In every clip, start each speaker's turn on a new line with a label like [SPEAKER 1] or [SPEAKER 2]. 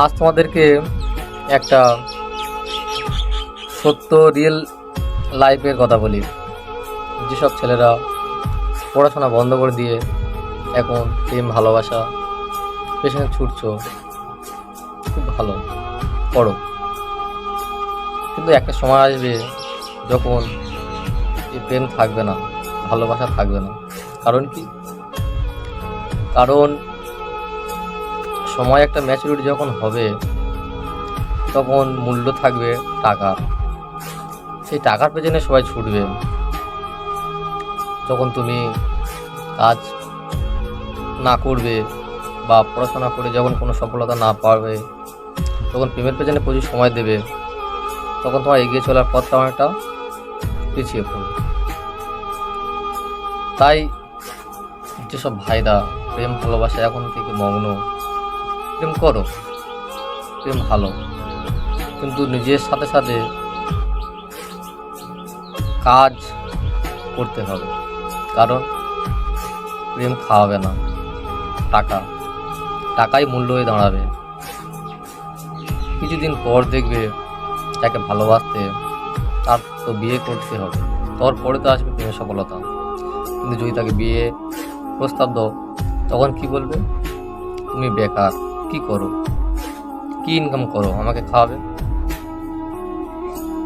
[SPEAKER 1] আজ তোমাদেরকে একটা সত্য রিয়েল লাইফের কথা বলি। যেসব ছেলেরা পড়াশোনা বন্ধ করে দিয়ে এখন প্রেম ভালোবাসা পেছনে ছুটছো, খুব ভালো পড়ো, কিন্তু একটা সময় আসবে যখন এই প্রেম থাকবে না, ভালোবাসা থাকবে না। কারণ কি? কারণ সময় একটা ম্যাচুরিটি যখন হবে তখন মূল্য থাকবে টাকা। সেই টাকার পেছনে সবাই ছুটবে। যখন তুমি কাজ না করবে বা পড়াশোনা করে যখন কোনো সফলতা না পাবে, তখন প্রেমের পেছনে প্রচুর সময় দেবে, তখন তোমার এগিয়ে চলার পথটা অনেকটা পিছিয়ে পড়বে। তাই যেসব ভাইরা প্রেম ভালোবাসা এখন থেকে মগ্ন, প্রেম করো, প্রেম ভালো, কিন্তু নিজের সাথে সাথে কাজ করতে হবে। কারণ প্রেম খাওয়াবে না, টাকাই মূল্য হয়ে দাঁড়াবে। কিছুদিন পর দেখবে যাকে ভালোবাসতে তার তো বিয়ে করতে হবে, তারপরে তো আসবে প্রেমের সফলতা। কিন্তু যদি তাকে বিয়ে প্রস্তাব দাও, তখন কি বলবে? তুমি বেকার, কি করো, কি ইনকাম করো, আমাকে খাওয়াবে?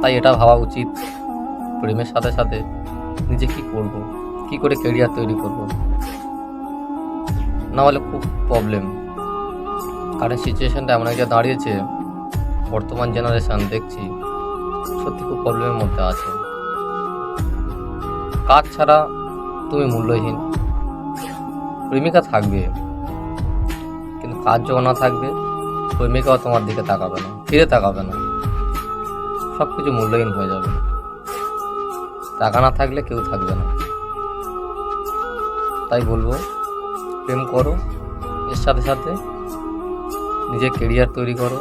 [SPEAKER 1] তাই এটা ভাবা উচিত, প্রেমের সাথে সাথে নিজে কি করব, কি করে ক্যারিয়ার তৈরি করব, না হলে খুব প্রবলেম। কারণ সিচুয়েশানটা এমন একটা দাঁড়িয়েছে, বর্তমান জেনারেশান দেখছি সত্যি খুব প্রবলেমের মধ্যে আছে। কাজ ছাড়া তুমি মূল্যহীন। প্রেমিকা থাকবে, কিন্তু কাজ যখন না থাকবে, প্রেমিকাও তোমার দিকে তাকাবে না, ফিরে তাকাবে না, সব কিছু মূল্যহীন হয়ে যাবে। টাকা না থাকলে কেউ থাকবে না। তাই বলবো, প্রেম করো, এর সাথে সাথে নিজের কেরিয়ার তৈরি করো,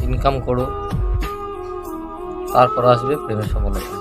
[SPEAKER 1] ইনকাম করো, তারপর আসবে প্রেমের সফলতা।